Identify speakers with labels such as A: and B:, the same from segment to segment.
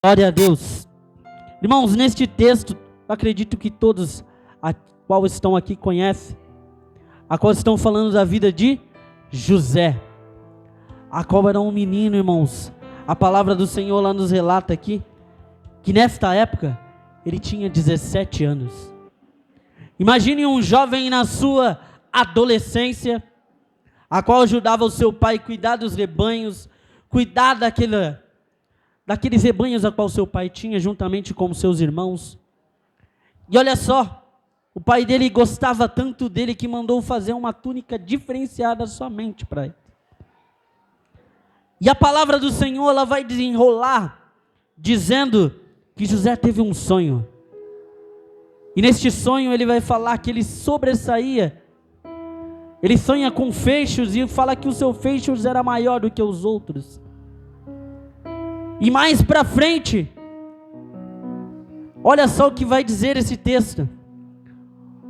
A: Glória a Deus. Irmãos, neste texto, acredito que todos a qual estão aqui conhecem, a qual estão falando da vida de José, a qual era um menino, irmãos. A palavra do Senhor lá nos relata aqui, que nesta época, ele tinha 17 anos. Imagine um jovem na sua adolescência, a qual ajudava o seu pai a cuidar dos rebanhos, cuidar daqueles rebanhos a qual seu pai tinha, juntamente com seus irmãos. E olha só, o pai dele gostava tanto dele que mandou fazer uma túnica diferenciada somente para ele. E a palavra do Senhor, ela vai desenrolar, dizendo que José teve um sonho. E neste sonho ele vai falar que ele sobressaía. Ele sonha com feixes e fala que o seu feixes era maior do que os outros. E mais para frente, olha só o que vai dizer esse texto.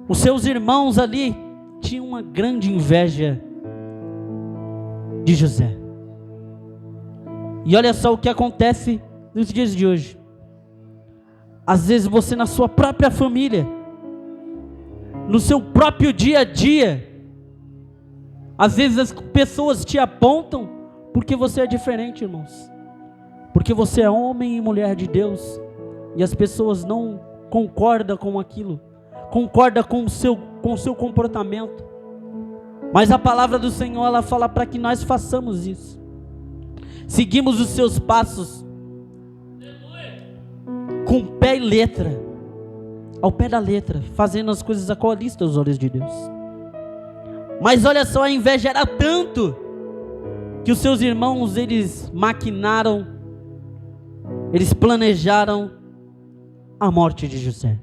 A: Os seus irmãos ali tinham uma grande inveja de José. E olha só o que acontece nos dias de hoje. Às vezes você na sua própria família, no seu próprio dia a dia, às vezes as pessoas te apontam porque você é diferente, irmãos. Porque você é homem e mulher de Deus, e as pessoas não concordam com aquilo, concordam com o seu comportamento. Mas a palavra do Senhor, ela fala para que nós façamos isso. Seguimos os seus passos, com pé e letra, ao pé da letra, fazendo as coisas a qual lista aos olhos de Deus. Mas olha só, a inveja era tanto, que os seus irmãos, eles maquinaram, eles planejaram a morte de José.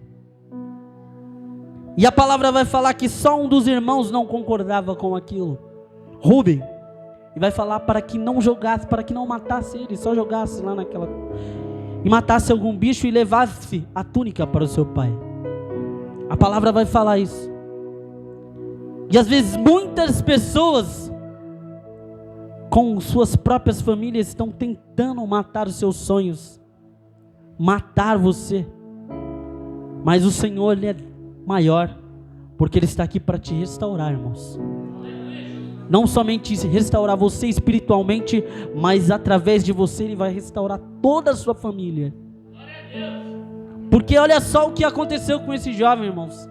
A: E a palavra vai falar que só um dos irmãos não concordava com aquilo, Rubem, e vai falar para que não jogasse, para que não matasse ele, só jogasse lá naquela, e matasse algum bicho e levasse a túnica para o seu pai. A palavra vai falar isso. E às vezes muitas pessoas, com suas próprias famílias, estão tentando matar os seus sonhos, matar você. Mas o Senhor, Ele é maior, porque Ele está aqui para te restaurar, irmãos. Não somente restaurar você espiritualmente, mas através de você Ele vai restaurar toda a sua família. Porque olha só o que aconteceu com esse jovem, irmãos.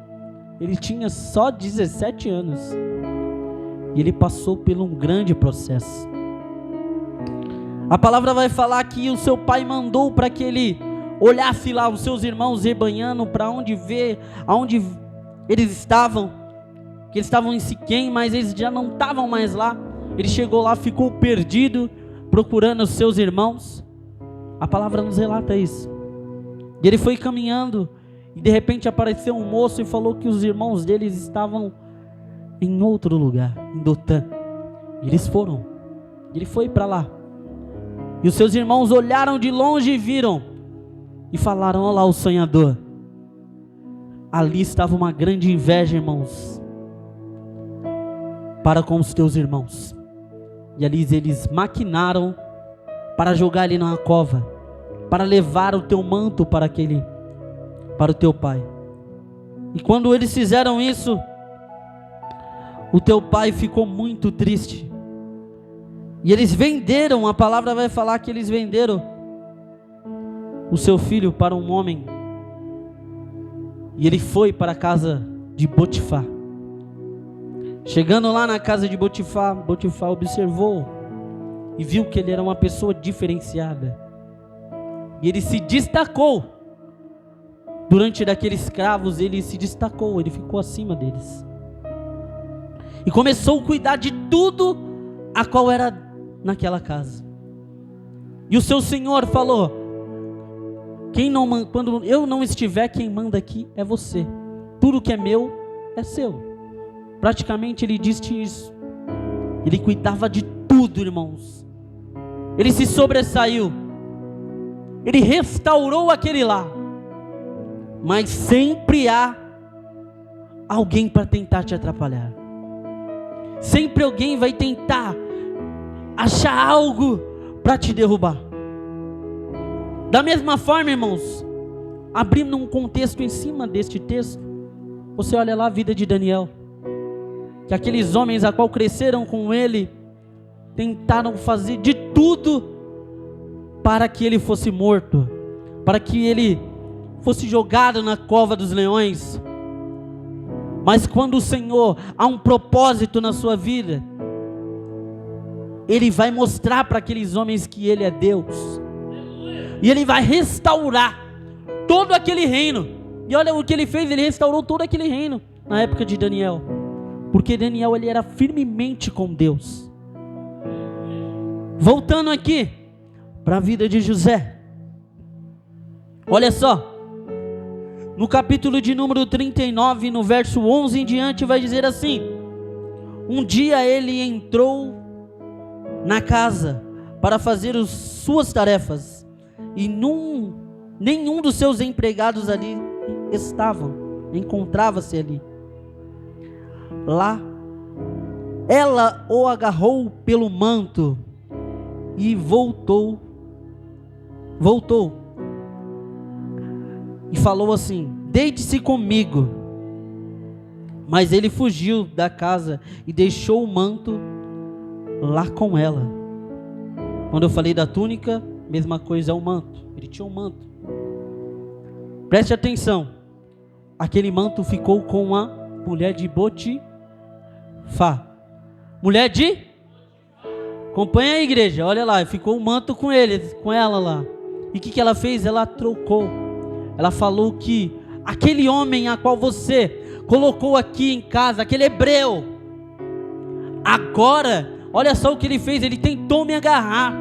A: Ele tinha só 17 anos, e ele passou por um grande processo. A palavra vai falar que o seu pai mandou para que ele olhasse lá os seus irmãos rebanhando, para onde ver, aonde eles estavam, que eles estavam em Siquém, mas eles já não estavam mais lá. Ele chegou lá, ficou perdido, procurando os seus irmãos. A palavra nos relata isso. E ele foi caminhando, e de repente apareceu um moço e falou que os irmãos deles estavam em outro lugar, em Dotã. E eles foram, ele foi para lá. E os seus irmãos olharam de longe e viram, e falaram: olha lá o sonhador. Ali estava uma grande inveja, irmãos, para com os teus irmãos. E ali eles maquinaram para jogar ele numa cova, para levar o teu manto para o teu pai. E quando eles fizeram isso, o teu pai ficou muito triste. E eles venderam, a palavra vai falar que eles venderam o seu filho para um homem. E ele foi para a casa de Potifar. Chegando lá na casa de Potifar, Potifar observou e viu que ele era uma pessoa diferenciada. E ele se destacou. Durante daqueles escravos, ele se destacou, ele ficou acima deles. E começou a cuidar de tudo a qual era naquela casa. E o seu senhor falou: quando eu não estiver, quem manda aqui é você. Tudo que é meu é seu. Praticamente ele disse isso. Ele cuidava de tudo, irmãos. Ele se sobressaiu. Ele restaurou aquele lar. Mas sempre há alguém para tentar te atrapalhar. Sempre alguém vai tentar achar algo para te derrubar. Da mesma forma, irmãos, abrindo um contexto em cima deste texto, você olha lá a vida de Daniel, que aqueles homens a qual cresceram com ele, tentaram fazer de tudo para que ele fosse morto, para que ele fosse jogado na cova dos leões. Mas quando o Senhor há um propósito na sua vida, Ele vai mostrar para aqueles homens que Ele é Deus, e Ele vai restaurar todo aquele reino. E olha o que Ele fez, Ele restaurou todo aquele reino na época de Daniel, porque Daniel ele era firmemente com Deus. Voltando aqui para a vida de José, olha só, no capítulo de número 39, no verso 11 em diante, vai dizer assim: um dia ele entrou na casa para fazer as suas tarefas, e nenhum dos seus empregados ali encontrava-se ali. Lá, ela o agarrou pelo manto e voltou e falou assim: deite-se comigo. Mas ele fugiu da casa e deixou o manto lá com ela. Quando eu falei da túnica, mesma coisa é o manto. Ele tinha um manto. Preste atenção. Aquele manto ficou com a mulher de Potifar. Mulher de? Acompanha a igreja, olha lá, ficou o manto com ela lá. E o que ela fez? Ela trocou. Ela falou que aquele homem a qual você colocou aqui em casa, aquele hebreu, agora, olha só o que ele fez, ele tentou me agarrar.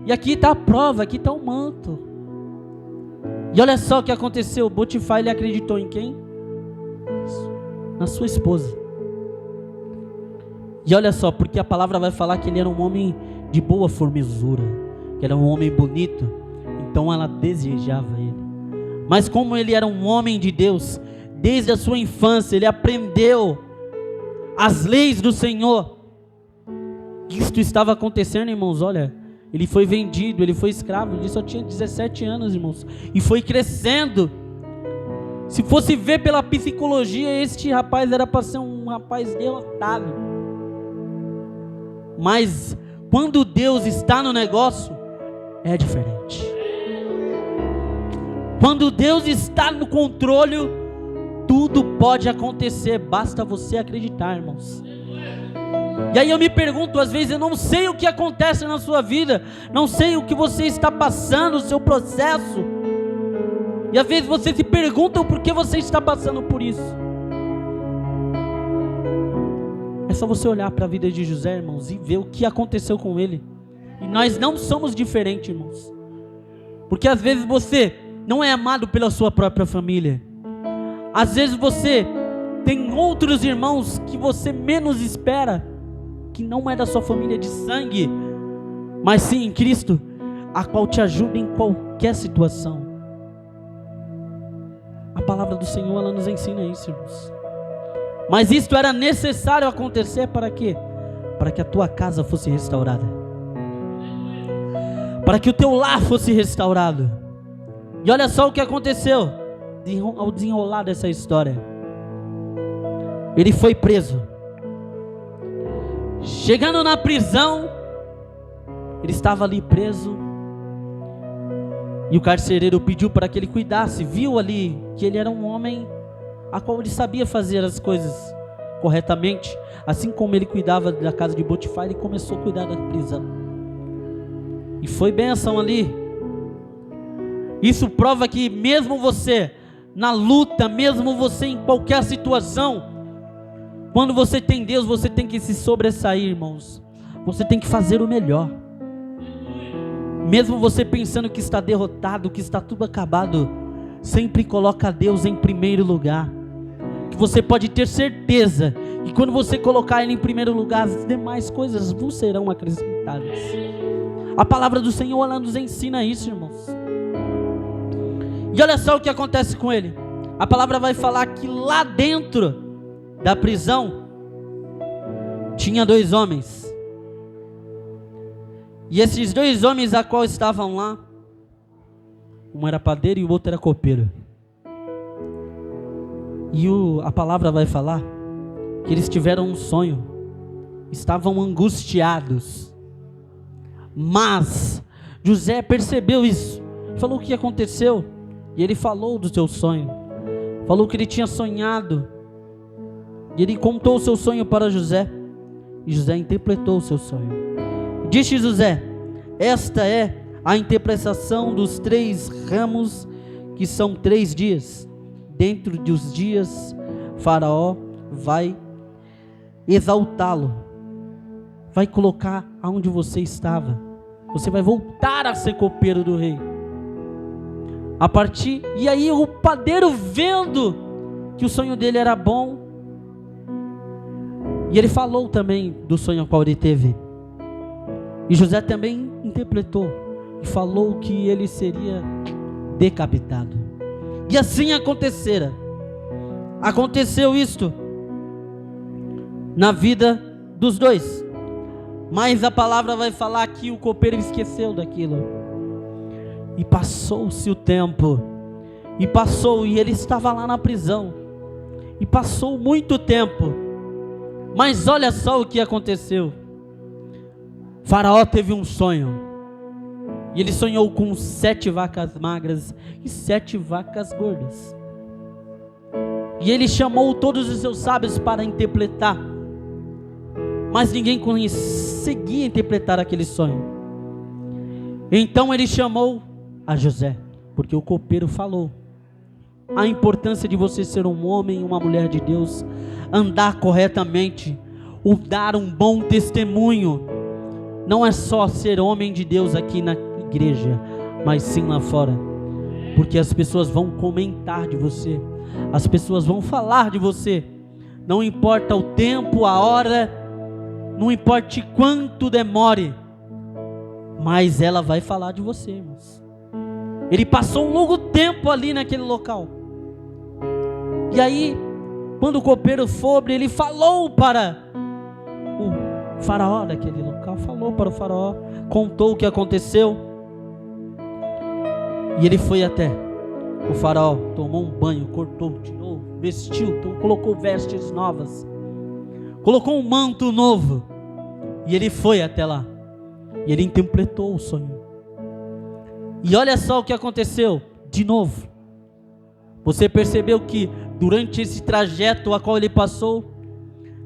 A: E aqui está a prova, aqui está o manto. E olha só o que aconteceu. Potifar, ele acreditou em quem? Na sua esposa. E olha só, porque a palavra vai falar que ele era um homem de boa formosura, que era um homem bonito, então ela desejava ele. Mas como ele era um homem de Deus, desde a sua infância, ele aprendeu as leis do Senhor. Isto estava acontecendo, irmãos, olha, ele foi vendido, ele foi escravo, ele só tinha 17 anos, irmãos, e foi crescendo. Se fosse ver pela psicologia, este rapaz era para ser um rapaz derrotado. Mas quando Deus está no negócio, é diferente. Quando Deus está no controle, tudo pode acontecer, basta você acreditar, irmãos. E aí eu me pergunto, às vezes eu não sei o que acontece na sua vida, não sei o que você está passando, o seu processo, e às vezes você se pergunta o porquê você está passando por isso. É só você olhar para a vida de José, irmãos, e ver o que aconteceu com ele. E nós não somos diferentes, irmãos, porque às vezes você não é amado pela sua própria família, às vezes você tem outros irmãos que você menos espera, que não é da sua família de sangue, mas sim em Cristo, a qual te ajuda em qualquer situação. A palavra do Senhor, ela nos ensina isso, irmãos. Mas isto era necessário acontecer para quê? Para que a tua casa fosse restaurada, para que o teu lar fosse restaurado. E olha só o que aconteceu ao desenrolar dessa história. Ele foi preso. Chegando na prisão, ele estava ali preso, e o carcereiro pediu para que ele cuidasse. Viu ali que ele era um homem a qual ele sabia fazer as coisas corretamente, assim como ele cuidava da casa de Potifar, ele começou a cuidar da prisão, e foi bênção ali. Isso prova que mesmo você na luta, mesmo você em qualquer situação, quando você tem Deus, você tem que se sobressair, irmãos. Você tem que fazer o melhor. Mesmo você pensando que está derrotado, que está tudo acabado, sempre coloca Deus em primeiro lugar. Que você pode ter certeza que quando você colocar Ele em primeiro lugar, as demais coisas vos serão acrescentadas. A palavra do Senhor, ela nos ensina isso, irmãos. E olha só o que acontece com ele. A palavra vai falar que lá dentro da prisão tinha 2 homens. E esses 2 homens a qual estavam lá, Um era padeiro e o outro era copeiro. E a palavra vai falar que eles tiveram um sonho, estavam angustiados, mas José percebeu isso, falou o que aconteceu, e ele falou do seu sonho, falou que ele tinha sonhado, e ele contou o seu sonho para José, e José interpretou o seu sonho. Disse José: esta é a interpretação dos 3 ramos, que são 3 dias. Dentro dos dias, Faraó vai exaltá-lo, vai colocar aonde você estava. Você vai voltar a ser copeiro do rei. E aí o padeiro, vendo que o sonho dele era bom, e ele falou também do sonho qual ele teve. E José também interpretou e falou que ele seria decapitado. E assim aconteceu isto na vida dos dois. Mas a palavra vai falar que o copeiro esqueceu daquilo. E passou-se o tempo. E ele estava lá na prisão. E passou muito tempo. Mas olha só o que aconteceu. Faraó teve um sonho. E ele sonhou com 7 vacas magras e 7 vacas gordas. E ele chamou todos os seus sábios para interpretar. Mas ninguém conseguia interpretar aquele sonho. Então ele chamou a José, porque o copeiro falou a importância de você ser um homem e uma mulher de Deus, andar corretamente, ou dar um bom testemunho. Não é só ser homem de Deus aqui na igreja, mas sim lá fora, porque as pessoas vão comentar de você, as pessoas vão falar de você, não importa o tempo, a hora, não importa quanto demore, mas ela vai falar de você, irmãos. Ele passou um longo tempo ali naquele local, e aí, quando o copeiro foi, ele falou para o faraó daquele local, falou para o faraó, contou o que aconteceu. E ele foi até o faraó, tomou um banho, cortou, tirou, vestiu, colocou vestes novas, colocou um manto novo, e ele foi até lá, e ele interpretou o sonho. E olha só o que aconteceu, de novo. Você percebeu que durante esse trajeto a qual ele passou,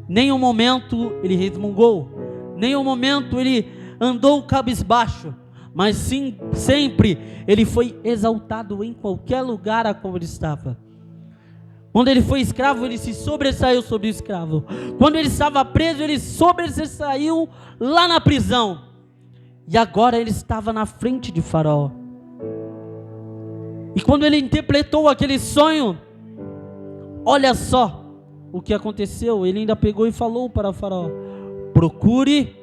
A: nenhum momento ele resmungou, nenhum momento ele andou cabisbaixo, mas sim, sempre ele foi exaltado em qualquer lugar a qual ele estava. Quando ele foi escravo, ele se sobressaiu sobre o escravo. Quando ele estava preso, ele sobressaiu lá na prisão. E agora ele estava na frente de Faraó. E quando ele interpretou aquele sonho, olha só o que aconteceu. Ele ainda pegou e falou para o Faraó: procure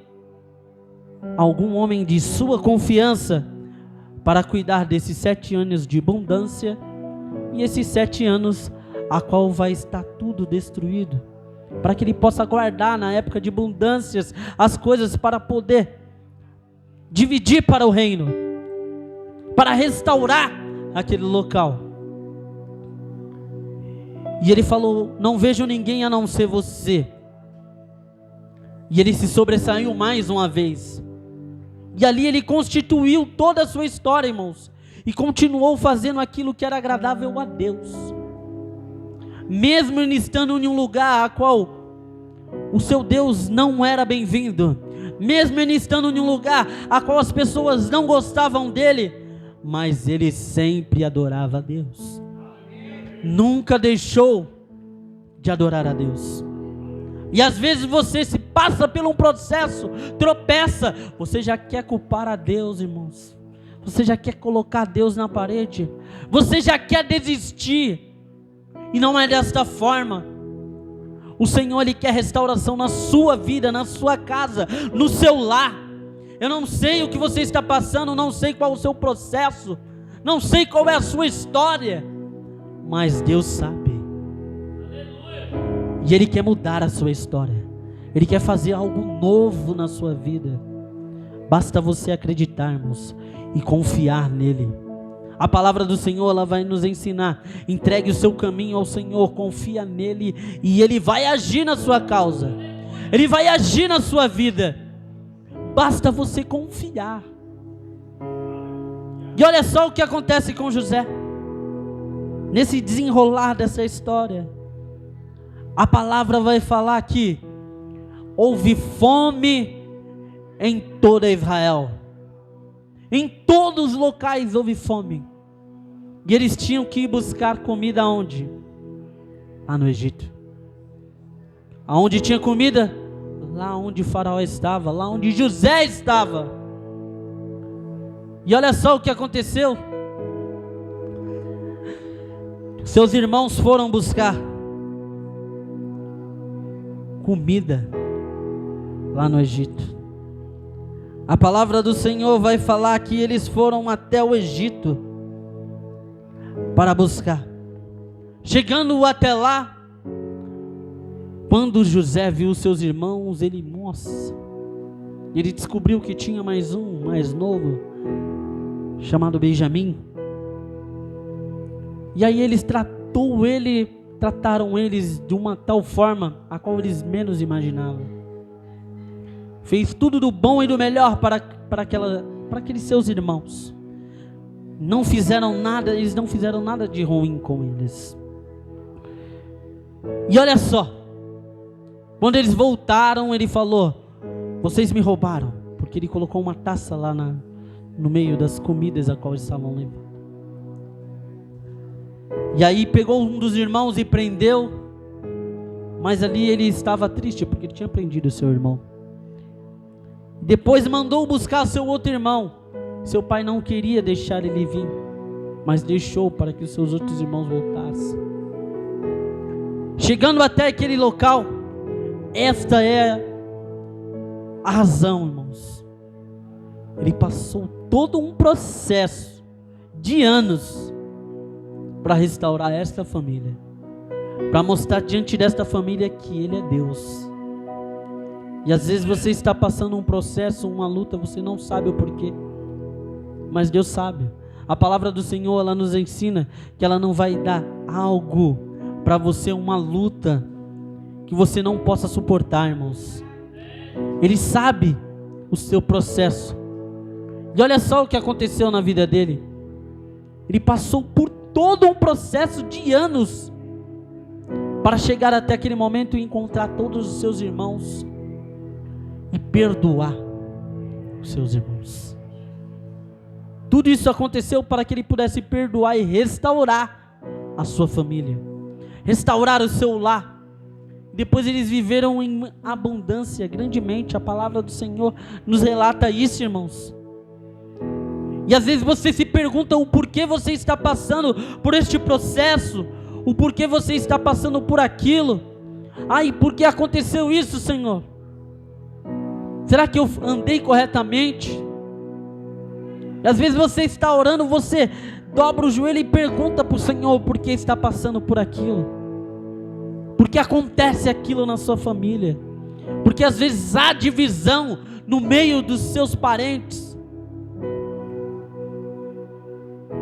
A: algum homem de sua confiança para cuidar desses 7 anos de abundância e esses 7 anos a qual vai estar tudo destruído, para que ele possa guardar na época de abundâncias as coisas para poder dividir para o reino, para restaurar aquele local. E ele falou: não vejo ninguém a não ser você. E ele se sobressaiu mais uma vez. E ali ele constituiu toda a sua história, irmãos, e continuou fazendo aquilo que era agradável a Deus, mesmo ele estando em um lugar a qual o seu Deus não era bem-vindo, mesmo ele estando em um lugar a qual as pessoas não gostavam dele, mas ele sempre adorava a Deus, nunca deixou de adorar a Deus. E às vezes você se passa por um processo, tropeça, você já quer culpar a Deus, irmãos, você já quer colocar Deus na parede, você já quer desistir, e não é desta forma. O Senhor, Ele quer restauração na sua vida, na sua casa, no seu lar. Eu não sei o que você está passando, não sei qual é o seu processo, não sei qual é a sua história, mas Deus sabe. E Ele quer mudar a sua história, Ele quer fazer algo novo na sua vida. Basta você acreditar, irmãos, e confiar nele. A palavra do Senhor, ela vai nos ensinar: entregue o seu caminho ao Senhor, confia nele, e Ele vai agir na sua causa, Ele vai agir na sua vida, basta você confiar. E olha só o que acontece com José, nesse desenrolar dessa história. A palavra vai falar que houve fome em toda Israel, em todos os locais houve fome, e eles tinham que ir buscar comida aonde? Lá no Egito. Aonde tinha comida? Lá onde o faraó estava, lá onde José estava. E olha só o que aconteceu. Seus irmãos foram buscar comida lá no Egito. A palavra do Senhor vai falar que eles foram até o Egito para buscar. Chegando até lá, quando José viu seus irmãos, ele descobriu que tinha mais um, mais novo, chamado Benjamim. E aí trataram eles de uma tal forma a qual eles menos imaginavam. Fez tudo do bom e do melhor para aqueles seus irmãos. Não fizeram nada, eles não fizeram nada de ruim com eles. E olha só, quando eles voltaram, ele falou: vocês me roubaram, porque ele colocou uma taça lá no meio das comidas a qual eles estavam levando. E aí pegou um dos irmãos e prendeu, mas ali ele estava triste, porque ele tinha prendido o seu irmão. Depois mandou buscar seu outro irmão. Seu pai não queria deixar ele vir, mas deixou para que os seus outros irmãos voltassem. Chegando até aquele local, esta é a razão, irmãos. Ele passou todo um processo de anos para restaurar esta família, para mostrar diante desta família que Ele é Deus. E às vezes você está passando um processo, uma luta, você não sabe o porquê, mas Deus sabe. A palavra do Senhor, ela nos ensina que ela não vai dar algo para você, uma luta que você não possa suportar, irmãos. Ele sabe o seu processo. E olha só o que aconteceu na vida dele. Ele passou por todo um processo de anos para chegar até aquele momento e encontrar todos os seus irmãos e perdoar os seus irmãos. Tudo isso aconteceu para que ele pudesse perdoar e restaurar a sua família, restaurar o seu lar. Depois eles viveram em abundância grandemente. A palavra do Senhor nos relata isso, irmãos. E às vezes você se pergunta o porquê você está passando por este processo, o porquê você está passando por aquilo. Ai, por que aconteceu isso, Senhor? Será que eu andei corretamente? E às vezes você está orando, você dobra o joelho e pergunta para o Senhor por que está passando por aquilo, por que acontece aquilo na sua família, porque às vezes há divisão no meio dos seus parentes.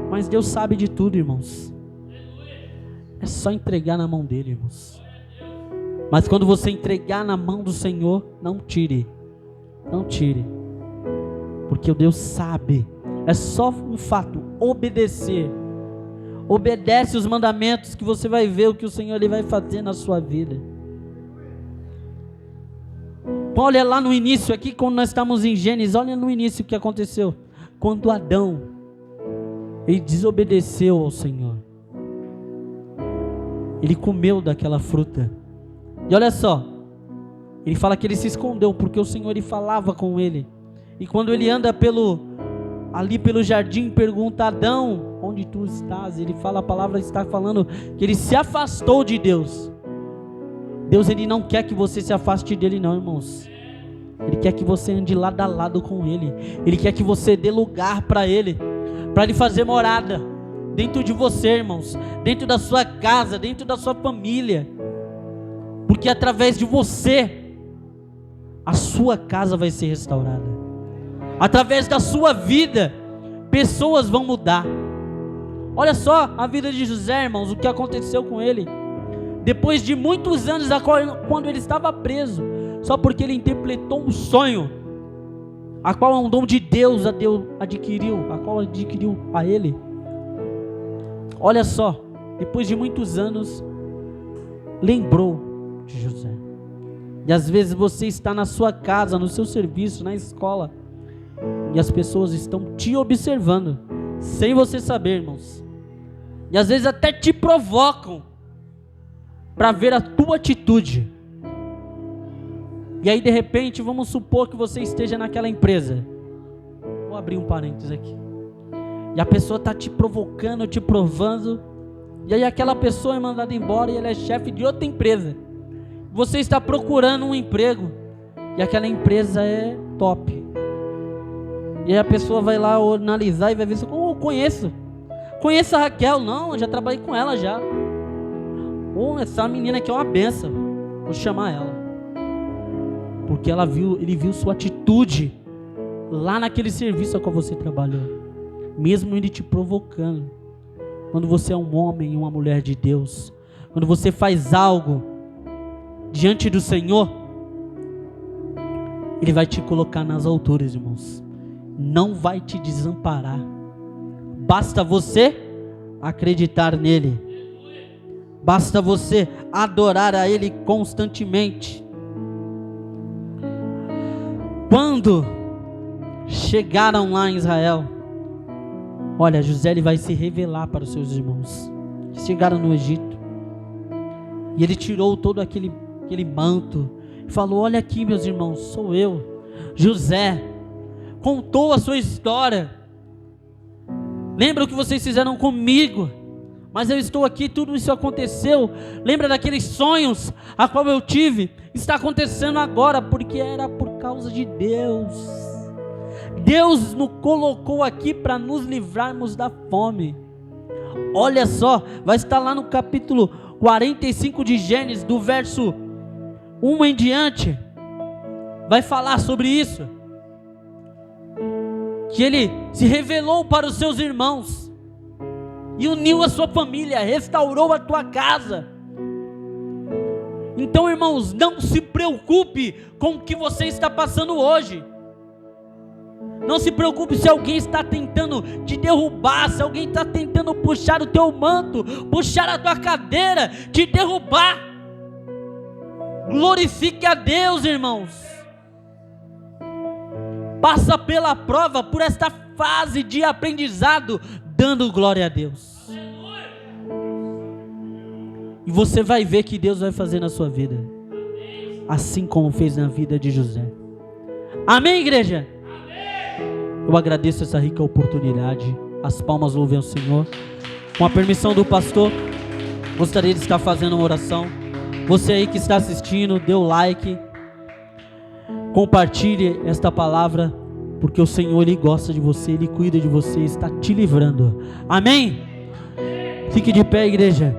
A: Mas Deus sabe de tudo, irmãos. É só entregar na mão dele, irmãos. Mas quando você entregar na mão do Senhor, não tire, porque o Deus sabe. É só um fato, obedecer. Obedece os mandamentos, que você vai ver o que o Senhor ele vai fazer na sua vida. Olha lá no início aqui, quando nós estamos em Gênesis, olha no início o que aconteceu. Quando Adão, ele desobedeceu ao Senhor, ele comeu daquela fruta. E olha só, ele fala que ele se escondeu, porque o Senhor ele falava com ele. E quando ele anda ali pelo jardim, pergunta: Adão, onde tu estás? Ele fala, a palavra está falando que ele se afastou de Deus. Deus ele não quer que você se afaste dele não, irmãos. Ele quer que você ande lado a lado com ele. Ele quer que você dê lugar para ele fazer morada dentro de você, irmãos, dentro da sua casa, dentro da sua família, porque através de você a sua casa vai ser restaurada. Através da sua vida, pessoas vão mudar. Olha só a vida de José, irmãos, o que aconteceu com ele. Depois de muitos anos, quando ele estava preso, só porque ele interpretou um sonho, a qual é um dom de Deus, adquiriu a ele. Olha só, depois de muitos anos, lembrou de José. E às vezes você está na sua casa, no seu serviço, na escola, e as pessoas estão te observando, sem você saber, irmãos. E às vezes até te provocam para ver a tua atitude. E aí de repente, vamos supor que você esteja naquela empresa. Vou abrir um parênteses aqui. E a pessoa está te provocando, te provando. E aí aquela pessoa é mandada embora e ela é chefe de outra empresa. Você está procurando um emprego e aquela empresa é top. E aí a pessoa vai lá analisar e vai ver se eu conheço. Conheço a Raquel? Não, eu já trabalhei com ela já. Essa menina aqui é uma benção. Vou chamar ela. Porque ele viu sua atitude lá naquele serviço a qual você trabalhou. Mesmo ele te provocando. Quando você é um homem e uma mulher de Deus, quando você faz algo diante do Senhor, Ele vai te colocar nas alturas, irmãos. Não vai te desamparar. Basta você acreditar nele. Basta você adorar a Ele constantemente. Quando chegaram lá em Israel, olha, José ele vai se revelar para os seus irmãos. Chegaram no Egito e ele tirou todo aquele manto e falou: olha aqui, meus irmãos, sou eu, José. Contou a sua história. Lembra o que vocês fizeram comigo? Mas eu estou aqui, tudo isso aconteceu. Lembra daqueles sonhos a qual eu tive? Está acontecendo agora, porque era por causa de Deus. Deus nos colocou aqui para nos livrarmos da fome. Olha só, vai estar lá no capítulo 45 de Gênesis, do verso 1 em diante. Vai falar sobre isso. Que ele se revelou para os seus irmãos e uniu a sua família, restaurou a tua casa. Então, irmãos, não se preocupe com o que você está passando hoje. Não se preocupe se alguém está tentando te derrubar, se alguém está tentando puxar o teu manto, puxar a tua cadeira, te derrubar. Glorifique a Deus, irmãos. Passa pela prova, por esta fase de aprendizado, dando glória a Deus. E você vai ver que Deus vai fazer na sua vida, assim como fez na vida de José. Amém, igreja? Eu agradeço essa rica oportunidade. As palmas louvem ao Senhor. Com a permissão do pastor, gostaria de estar fazendo uma oração. Você aí que está assistindo, dê o like, compartilhe esta palavra, porque o Senhor, Ele gosta de você, Ele cuida de você, está te livrando. Amém? Fique de pé, igreja.